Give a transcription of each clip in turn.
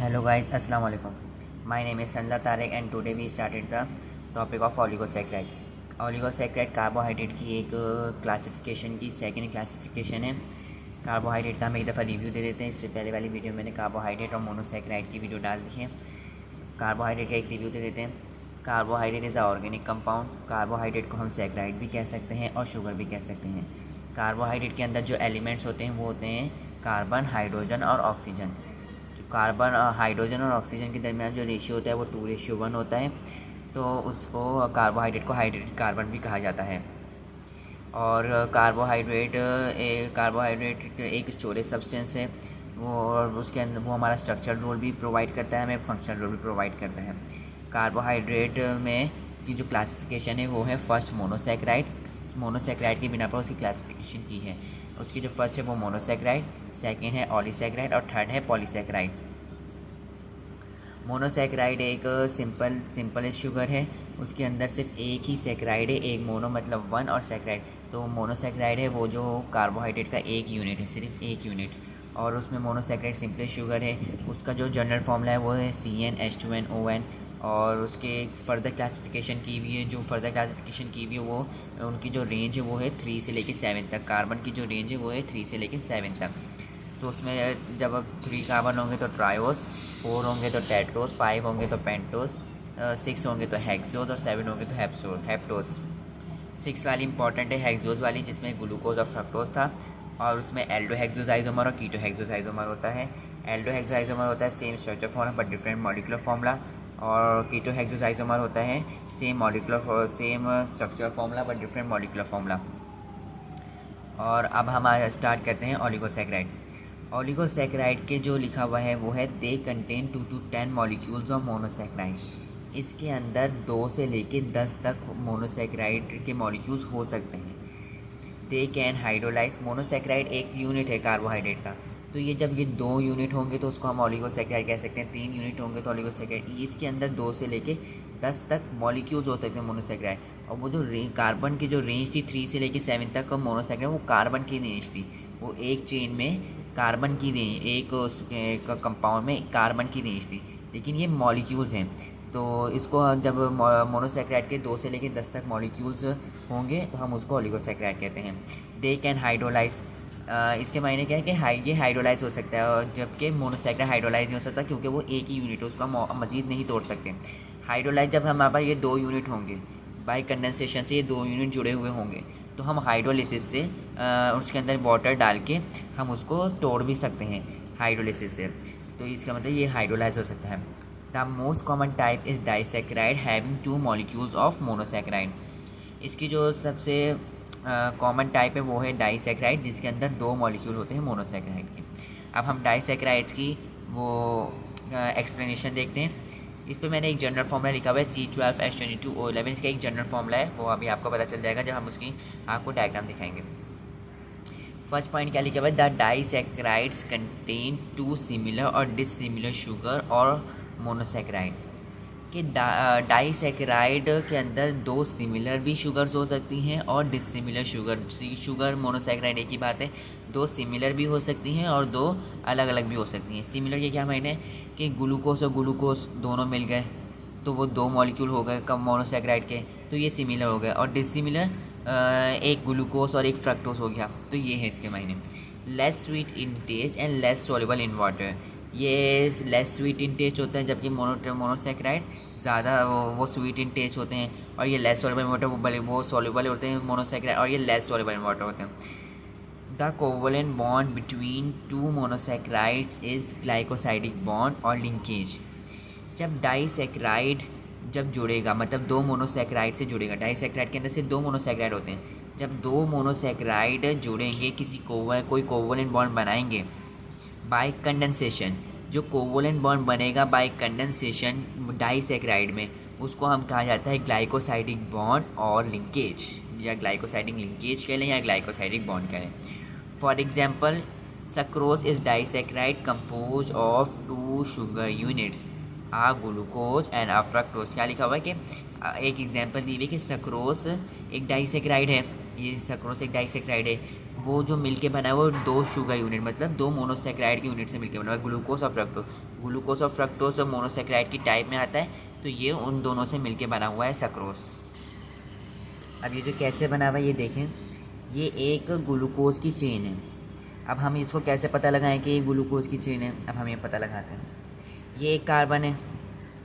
Hello guys, Assalamu alaikum. My name is Sanjay Tarek and today we started the topic of oligosaccharide. Oligosaccharide carbohydrate की एक classification की second classification है। Carbohydrate का हम एक दफ़ा रिव्यू दे देते हैं। इससे पहले वाली वीडियो मैंने कार्बोहाइड्रेट और मोनोसैकेराइड की वीडियो डाल दी है। कार्बोहाइड्रेट का एक रिव्यू दे देते हैं। Carbohydrate is a organic compound. Carbohydrate को हम सैकेराइड भी कह सकते हैं और शुगर भी कह सकते हैं। कार्बोहाइड्रेट के अंदर जो एलिमेंट्स होते हैं वो होते हैं कार्बन, हाइड्रोजन और ऑक्सीजन। कार्बन हाइड्रोजन और ऑक्सीजन के दरमियान जो रेशियो होता है वो 2:1 होता है, तो उसको कार्बोहाइड्रेट को हाइड्रेटेड कार्बन भी कहा जाता है। और कार्बोहाइड्रेट एक स्टोरेज सब्सटेंस है वो, और उसके अंदर वो हमारा स्ट्रक्चरल रोल भी प्रोवाइड करता है, हमें फंक्शनल रोल भी प्रोवाइड करता है। कार्बोहाइड्रेट में की जो क्लासिफिकेशन है वो है फर्स्ट मोनोसैकेराइड। मोनोसैकेराइड के बिना पर उसकी क्लासिफिकेशन की है। उसकी जो फर्स्ट है वो मोनोसैकेराइड, सेकंड है ऑलीसैकेराइड और थर्ड है पॉलीसैकेराइड। मोनोसैकेराइड एक सिंपल शुगर है। उसके अंदर सिर्फ एक ही सैकेराइड है, एक मोनो मतलब वन और सैकेराइड। तो मोनोसैकेराइड है वो जो कार्बोहाइड्रेट का एक यूनिट है, सिर्फ एक यूनिट। और उसमें मोनोसैकेराइड सिंपल शुगर है। उसका जो जनरल फॉर्मूला है वो है CnH2nOn। और उसके फर्दर क्लासिफिकेशन की हुई है, जो फर्दर क्लासिफिकेशन की हुई है वो उनकी जो रेंज है वो है 3 से लेकर 7 तक। कार्बन की जो रेंज है वो है 3 से लेकर 7 तक। तो उसमें जब 3 कार्बन होंगे तो ट्रायोस, 4 होंगे तो टेट्रोस, 5 होंगे तो पेंटोस, 6 होंगे तो हेक्सोस और 7 होंगे तो हेप्टोस। 6 वाली इंपॉर्टेंट है, हेक्सोस वाली, जिसमें ग्लूकोज और फ्रक्टोज था। और उसमें एल्डोहेक्सोआइसोमर और कीटोहेक्सोआइसोमर होता है। एल्डोहेक्सोआइसोमर होता है same structure formula but different molecular formula. और कीटोहेक्सोआइसोमर होता है same structure formula but different molecular formula. और अब हम स्टार्ट करते हैं ओलिगोसैकेराइड। ओलिगोसैकेराइड के जो लिखा हुआ है वो है they contain 2 to 10 molecules of monosaccharide. इसके अंदर 2 से लेके 10 तक मोनोसैकेराइड के मॉलिक्यूल्स हो सकते हैं। They can hydrolyse. मोनोसैकेराइड एक यूनिट है कार्बोहाइड्रेट का, तो ये जब ये 2 यूनिट होंगे तो उसको हम ओलिगोसैकेराइड कह सकते हैं। 3 यूनिट होंगे तो ओलिगोसैकेराइड। इसके अंदर 2 से लेके 10 तक मॉलिक्यूल्स हो सकते हैं मोनोसैकेराइड। और वो जो कार्बन की जो रेंज थी 3 से लेके 7 तक का मोनोसैकेराइड, वो कार्बन की रेंज थी। वो एक चेन में कार्बन की रेंज, एक कंपाउंड में कार्बन की रेंज थी, लेकिन ये मॉलिक्यूल्स हैं। तो इसको जब मोनोसैकेराइड के 2 से लेकर 10 तक मॉलिक्यूल्स होंगे तो हम उसको ओलिगोसैकेराइड कहते हैं। They can hydrolyse. इसके मायने क्या है कि ये हाइड्रोलाइज हो सकता है, और जबकि मोनोसैकेराइड हाइड्रोलाइज नहीं हो सकता क्योंकि वो एक ही यूनिट है, उसका मज़ीद नहीं तोड़ सकते। हाइड्रोलाइज जब हमारे पास ये 2 यूनिट होंगे, बाय कंडेंसेशन से ये 2 यूनिट जुड़े हुए होंगे, तो हम हाइड्रोलिसिस से उसके अंदर वाटर डाल के हम उसको तोड़ भी सकते हैं हाइड्रोलिसिस से। तो इसका मतलब ये हाइड्रोलाइज हो सकता है। The most common type is disaccharide having 2 molecules of monosaccharide. इसकी जो सबसे कॉमन टाइप है वो है डाइसैकेराइड, जिसके अंदर 2 मॉलिक्यूल होते हैं मोनोसैकेराइड के। अब हम डाइसैकेराइड की वो एक्सप्लेनेशन देखते हैं। इस पर मैंने एक जनरल फॉर्मूला लिखा हुआ है C12H22O11। इसका एक जनरल फॉर्मूला है, वो अभी आपको पता चल जाएगा जब हम उसकी आपको डायग्राम दिखाएंगे। फर्स्ट पॉइंट क्या लिखा हुआ है, द डाइसैकेराइड्स कंटेन 2 सिमिलर और डिसिमिलर शुगर और मोनोसैकेराइड। कि डाइसैकेराइड के अंदर 2 सिमिलर भी शुगर्स हो सकती हैं और डिसिमिलर शुगर मोनोसैकेराइड एक ही बात है। 2 सिमिलर भी हो सकती हैं और 2 अलग अलग भी हो सकती हैं। सिमिलर के क्या मायने कि ग्लूकोज और ग्लूकोज दोनों मिल गए तो वो 2 मॉलिक्यूल हो गए कम मोनोसैकेराइड के, तो ये सिमिलर हो गए। और डिसिमिलर एक ग्लूकोज और एक फ्रक्टोज हो गया, तो ये है इसके मायने। Less sweet in taste and less soluble in water. ये लेस स्वीट इन टेस्ट होता है, जबकि मोनोसैकेराइड ज़्यादा वो स्वीट इन टेस्ट होते हैं। और ये लेस सॉल्युबल इन वाटर, वो सॉल्युबल होते हैं मोनोसैकेराइड, और ये लेस सॉल्युबल इन वाटर होते हैं। The covalent bond between 2 monosaccharides is glycosidic bond और लिंकेज। जब डाइसैकेराइड जब जुड़ेगा, मतलब 2 मोनोसैकेराइड से जुड़ेगा, डाइसैकेराइड के अंदर से 2 मोनोसैकेराइड होते हैं। जब 2 मोनोसैकेराइड जुड़ेंगे, कोई कोवलेंट बॉन्ड बनाएंगे बाय कंडेंसेशन, जो कोवलेंट बॉन्ड बनेगा बाय कंडेंसेशन डाइसैकेराइड में, उसको हम कहा जाता है ग्लाइकोसाइडिक बॉन्ड और लिंकेज, या ग्लाइकोसाइडिक लिंकेज कह लें या ग्लाइकोसाइडिक बॉन्ड कह लें। For example, sucrose is disaccharide composed of 2 sugar units, a glucose and a fructose. क्या लिखा हुआ है कि एक एग्जांपल दी हुई है कि सक्रोज एक डाइसैकेराइड है, ये सक्रोज एक डाइसैकेराइड है, वो जो मिलके बना है वो 2 शुगर यूनिट मतलब 2 मोनोसैकेराइड के यूनिट से मिलके बना हुआ है, ग्लूकोज और फ्रक्टोज। ग्लूकोज और फ्रक्टोज और मोनोसेक्राइड की टाइप में आता है, तो ये उन दोनों से मिलके बना हुआ है सक्रोज। अब ये जो कैसे बना हुआ है ये देखें, ये एक ग्लूकोज की चेन है। अब हम इसको कैसे पता लगाएं कि ये ग्लूकोज की चेन है? अब हम ये पता लगाते हैं, ये एक कार्बन है,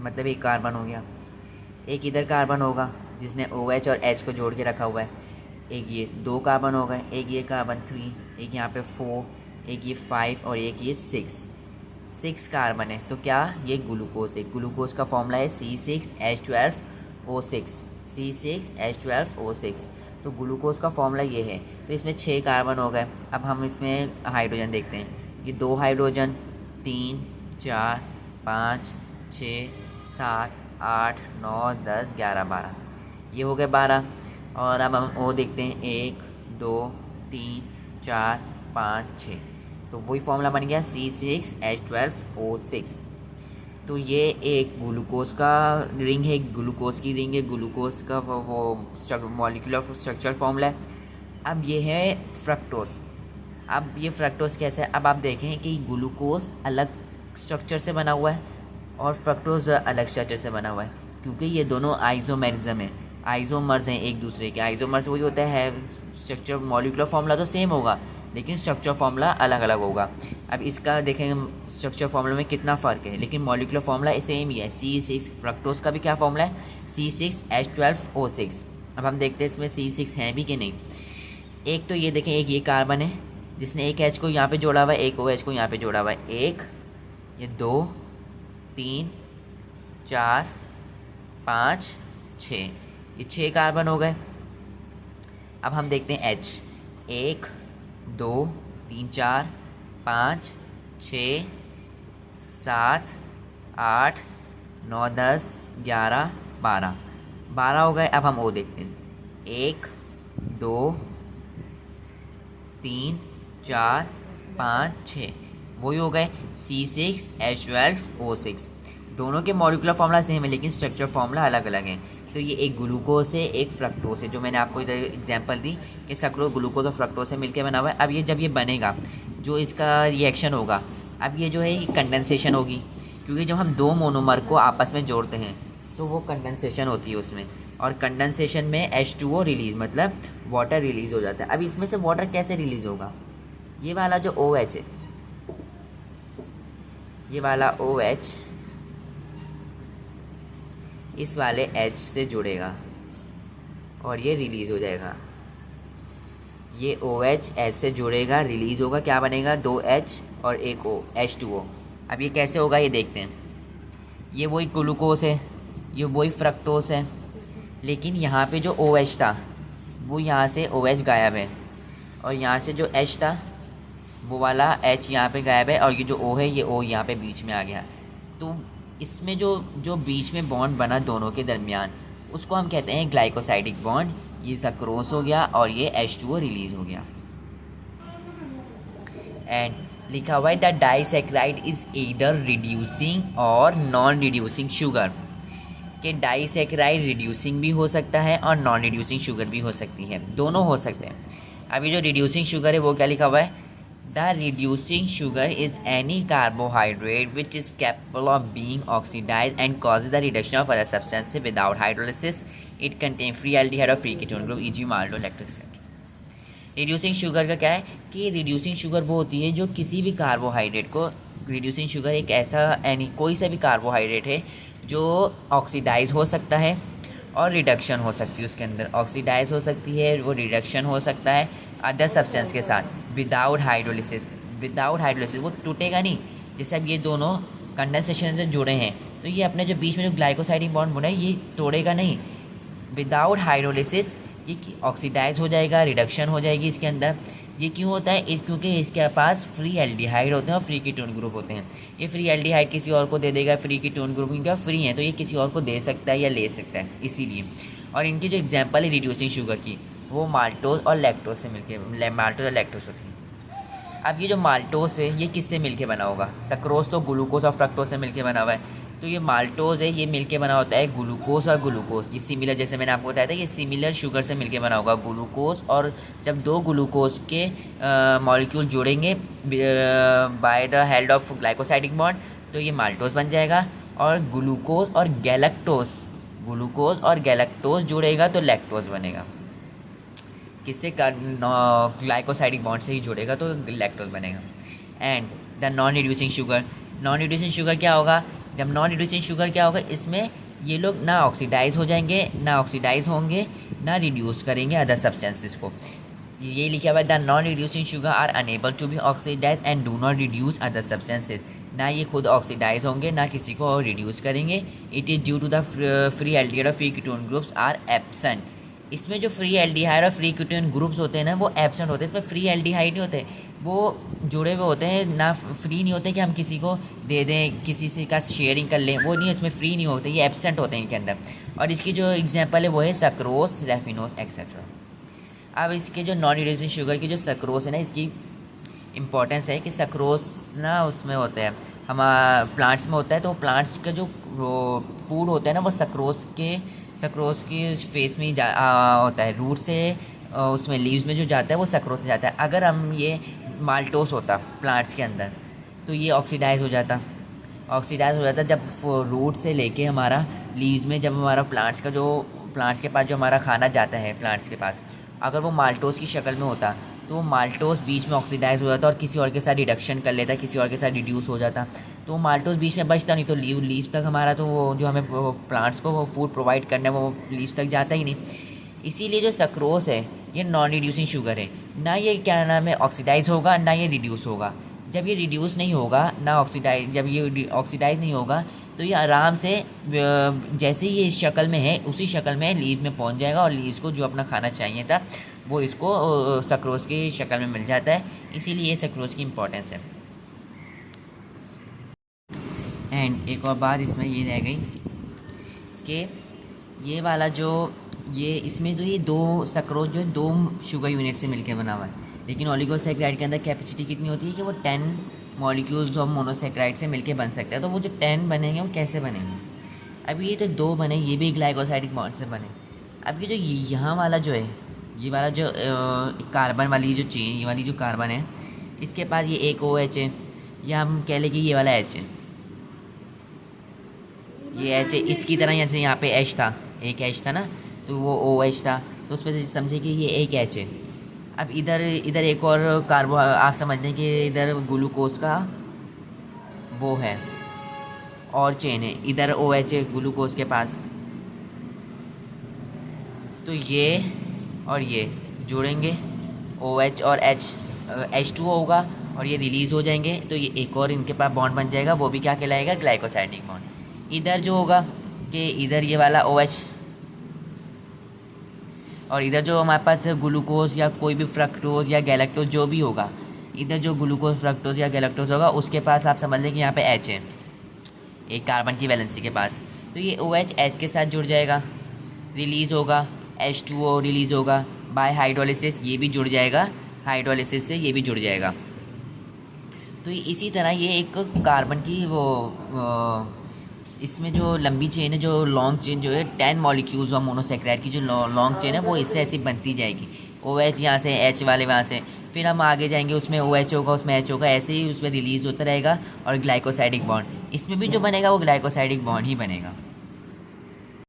मतलब एक कार्बन हो गया, एक इधर कार्बन होगा जिसने OH और H को जोड़ के रखा हुआ है, एक ये 2 कार्बन हो गए, एक ये कार्बन 3, एक यहाँ पे 4, एक ये 5 और एक ये 6 कार्बन है। तो क्या ये ग्लूकोज है? ग्लूकोज का फॉर्मूला है C6H12O6, C6H12O6। तो ग्लूकोज का फॉर्मूला ये है। तो इसमें 6 कार्बन हो गए। अब हम इसमें हाइड्रोजन देखते हैं, ये 2 हाइड्रोजन, 3, 4, 5, 6, 7, 8, 9, 10, 11, 12, ये हो गए 12। और अब हम O देखते हैं, 1, 2, 3, 4, 5, 6। तो वही फॉर्मूला बन गया C6H12O6। तो ये एक ग्लूकोज का रिंग है, ग्लूकोज की रिंग है, ग्लूकोज का वो मॉलिक्यूलर स्ट्रक्चर फॉर्मूला है। अब ये है फ्रक्टोज। अब ये फ्रक्टोज कैसा है? अब आप देखें कि ग्लूकोज अलग स्ट्रक्चर से बना हुआ है और फ्रक्टोज अलग स्ट्रक्चर से बना हुआ है, क्योंकि ये दोनों आइसोमेरिज्म है, आइसोमर्स हैं एक दूसरे के। आइसोमर्स वही होता है, स्ट्रक्चर मॉलिक्यूलर फॉर्मूला तो सेम होगा लेकिन स्ट्रक्चर फॉर्मूला अलग अलग होगा। अब इसका देखेंगे स्ट्रक्चर फॉर्मूला में कितना फ़र्क है, लेकिन मॉलिक्यूलर फॉर्मूला सेम ही है। C6 फ्रक्टोज का भी क्या फॉर्मूला है? C6H12O6। अब हम देखते हैं इसमें C6 हैं भी कि नहीं। एक तो ये देखें, एक ये कार्बन है जिसने एक H को यहाँ पे जोड़ा हुआ है, एक OH को यहाँ पे जोड़ा हुआ है। एक, ये 2, 3, 4, 5, 6, ये 6 कार्बन हो गए। अब हम देखते हैं H, 1, 2, 3, 4, 5, 6, 7, 8, 9, 10, 11, 12 हो गए। अब हम O देखते हैं, 1, 2, 3, 4, 5, 6, वही हो गए C6H12O6। दोनों के मॉलिक्यूलर फॉर्मूला सेम है लेकिन स्ट्रक्चर फॉर्मूला अलग अलग है। तो ये एक ग्लूकोज है, एक फ्रक्टोज है, जो मैंने आपको इधर एग्जांपल दी कि सक्रोज ग्लूकोज और फ्रक्टोज से मिलकर बना हुआ है। अब ये जब ये बनेगा, जो इसका रिएक्शन होगा, अब ये जो है ये कंडेंसेशन होगी, क्योंकि जब हम 2 मोनोमर को आपस में जोड़ते हैं तो वो कंडेंसेशन होती है उसमें, और कंडेंसेशन में H2O रिलीज, मतलब वाटर रिलीज़ हो जाता है। अब इसमें से वाटर कैसे रिलीज़ होगा? ये वाला जो OH है, ये वाला OH इस वाले H से जुड़ेगा और ये रिलीज़ हो जाएगा। ये OH H से जुड़ेगा, रिलीज़ होगा, क्या बनेगा? 2H और एक O, H2O। अब ये कैसे होगा ये देखते हैं। ये वही ग्लूकोज है, ये वही फ्रक्टोज है, लेकिन यहाँ पे जो OH था वो यहाँ से OH गायब है, और यहाँ से जो H था वो वाला H यहाँ पे गायब है, और ये जो O है ये O यहाँ पे बीच में आ गया। तो इसमें जो बीच में बॉन्ड बना दोनों के दरमियान, उसको हम कहते हैं ग्लाइकोसाइडिक बॉन्ड। ये सक्रोज हो गया और ये H2O रिलीज़ हो गया। एंड लिखा हुआ है the disaccharide is either reducing और नॉन रिड्यूसिंग शुगर, कि डाइसैकेराइड रिड्यूसिंग भी हो सकता है और नॉन रिड्यूसिंग शुगर भी हो सकती है, दोनों हो सकते हैं। अभी जो रिड्यूसिंग शुगर है वो क्या लिखा हुआ है? The reducing sugar is any carbohydrate which is capable of being oxidised and causes the reduction of other substances without hydrolysis. It contain free aldehyde और free ketone group e g. Maltose lactose. Reducing sugar का क्या है कि reducing sugar वो होती है जो किसी भी कार्बोहाइड्रेट को, रिड्यूसिंग शुगर एक ऐसा कोई सा भी कार्बोहाइड्रेट है जो ऑक्सीडाइज हो सकता है और रिडक्शन हो सकती है, उसके अंदर ऑक्सीडाइज हो सकती है, वो रिडक्शन हो सकता है अदर सब्सटेंस के साथ विदाउट हाइड्रोलिसिस। विदाउट हाइड्रोलिसिस वो टूटेगा नहीं। जैसे अब ये दोनों कंडेंसेशन से जुड़े हैं तो ये अपने जो बीच में जो ग्लाइकोसाइडिक बॉन्ड बना है ये तोड़ेगा नहीं। विदाउट हाइड्रोलिसिस ये ऑक्सीडाइज हो जाएगा, रिडक्शन हो जाएगी इसके अंदर। ये क्यों होता है? क्योंकि इसके पास फ्री एल्डिहाइड होते हैं और फ्री कीटोन ग्रुप होते हैं। ये फ्री एल्डिहाइड किसी और को दे देगा, फ्री कीटोन ग्रुप इनका फ्री है तो ये किसी और को दे सकता है या ले सकता है, इसीलिए। और इनकी जो एग्जांपल है रिड्यूसिंग शुगर की, वो माल्टोज और लैक्टोज से मिलके, माल्टोज और लैक्टोज होती है। अब ये जो माल्टोज है ये किससे मिलके बना होगा? सक्रोज तो ग्लूकोज और फ्रक्टोज से मिलके बना हुआ है, तो ये माल्टोज है ये मिलके बना होता है ग्लूकोज और ग्लूकोज। ये सिमिलर, जैसे मैंने आपको बताया था, ये सिमिलर शुगर से मिलके बना होगा ग्लूकोज। और जब 2 ग्लूकोज के मॉलिक्यूल जुड़ेंगे by the help of glycosidic bond, तो ये माल्टोस बन जाएगा। और ग्लूकोज और गैलेक्टोज जुड़ेगा तो लैक्टोज बनेगा। किससे? ग्लाइकोसाइडिक बॉन्ड से ही जुड़ेगा तो लैक्टोज बनेगा। And the non reducing sugar क्या होगा? जब नॉन रिड्यूसिंग शुगर क्या होगा, इसमें ये लोग ना ऑक्सीडाइज हो जाएंगे, ना ऑक्सीडाइज होंगे, ना रिड्यूस करेंगे अदर सब्सटेंसेस को। ये लिखा हुआ है the non reducing sugar are unable to be oxidise and do not reduce other substances. ना ये खुद ऑक्सीडाइज होंगे, ना किसी को और रिड्यूस करेंगे। It is due to the free aldehyde और free ketone groups are absent. इसमें जो फ्री एल्डिहाइड और फ्री कीटोन ग्रुप्स होते हैं ना, वो एब्सेंट होते हैं। इसमें फ्री एल्डिहाइड नहीं होते, वो जुड़े हुए होते हैं, ना फ्री नहीं होते कि हम किसी को दे दें, किसी से का शेयरिंग कर लें, वो नहीं, इसमें फ्री नहीं होते, ये एब्सेंट होते हैं इनके अंदर। और इसकी जो एग्जांपल है वो है सक्रोस, रैफिनोस एक्सेट्रा। अब इसके जो नॉन रिड्यूसिंग शुगर की जो सक्रोस है ना, इसकी इम्पोर्टेंस है कि सक्रोस ना उसमें होता है, हम प्लांट्स में होता है। तो प्लांट्स का जो फूड होता है ना, वो सक्रोस के फेस में ही होता है। रूट से उसमें लीव्स में जो जाता है वो सक्रोस से जाता है। अगर हम ये माल्टोस होता प्लांट्स के अंदर तो ये ऑक्सीडाइज हो जाता जब रूट से लेके हमारा लीव्स में, जब हमारा प्लांट्स के पास जो हमारा खाना जाता है प्लांट्स के पास, अगर वो माल्टोस की शक्ल में होता तो वो माल्टोस बीच में ऑक्सीडाइज हो जाता और किसी और के साथ रिडक्शन कर लेता, किसी और के साथ रिड्यूस हो जाता। तो माल्टोस बीच में बचता नहीं, तो लीव्स तक हमारा, तो वो जो हमें प्लांट्स को वो फूड प्रोवाइड करना है वो लीव्स तक जाता ही नहीं। इसीलिए जो सक्रोस है ये नॉन रिड्यूसिंग शुगर है। ना ये क्या नाम है ऑक्सीडाइज होगा, ना ये रिड्यूस होगा। जब ये रिड्यूस नहीं होगा, ना ऑक्सीडाइज, जब ये ऑक्सीडाइज नहीं होगा, तो ये आराम से जैसे ही ये इस शक्ल में है उसी शक्ल में लीव में पहुंच जाएगा और लीव्स को जो अपना खाना चाहिए था वो इसको सक्रोज की शक्ल में मिल जाता है। इसीलिए ये सक्रोज की इम्पोर्टेंस है। एंड एक और बात इसमें ये रह गई कि ये वाला जो ये इसमें जो ये दो सक्रोज जो है 2 शुगर यूनिट से मिलकर बना हुआ है, लेकिन ओलिगोसैकेराइड के अंदर कैपेसिटी कितनी होती है कि वो 10 मॉलिक्यूल्स ऑफ मोनोसैकेराइड से मिलके बन सकता है। तो वो जो 10 बनेंगे वो कैसे बनेंगे? अब ये तो 2 बने, ये भी ग्लाइकोसाइडिक बॉन्ड से बने। अब ये जो यहाँ वाला जो है, ये वाला जो कार्बन वाली जो चेन, ये वाली जो कार्बन है, इसके पास ये एक OH है, या हम कह लें कि ये वाला H है, ये H है। इसकी तरह जैसे यहाँ पे H था, एक H था ना, तो वो OH था, तो उस पर से समझे कि ये एक H है। अब इधर एक और कार्बो, आप समझ लें कि इधर ग्लूकोज का वो है और चेन है, इधर OH है ग्लूकोज के पास। तो ये और ये जुड़ेंगे, OH और H2O होगा और ये रिलीज़ हो जाएंगे, तो ये एक और इनके पास बॉन्ड बन जाएगा, वो भी क्या कहलाएगा? Glycosidic bond. इधर जो होगा कि इधर ये वाला OH और इधर जो हमारे पास ग्लूकोज या कोई भी फ्रक्टोज या गैलेक्टोज जो भी होगा, इधर जो ग्लूकोज फ्रक्टोज या गैलेक्टोज होगा उसके पास आप समझ लें कि यहाँ पे H है, एक कार्बन की वैलेंसी के पास। तो ये OH H के साथ जुड़ जाएगा, रिलीज़ होगा, H2O रिलीज़ होगा बाय हाइड्रोलिसिस, ये भी जुड़ जाएगा, हाइड्रोलिसिस से ये भी जुड़ जाएगा। तो इसी तरह ये एक कार्बन की वो इसमें जो लंबी चेन है, जो लॉन्ग चेन जो है 10 मॉलिक्यूल्स और मोनोसैकेराइड की जो लॉन्ग चेन है वो इससे ऐसी बनती जाएगी। OH यहाँ से, H वाले वहाँ से, फिर हम आगे जाएंगे उसमें OH होगा, उसमें H होगा, ऐसे ही उसमें रिलीज़ होता रहेगा और ग्लाइकोसाइडिक बॉन्ड इसमें भी जो बनेगा वो ग्लाइकोसाइडिक बॉन्ड ही बनेगा।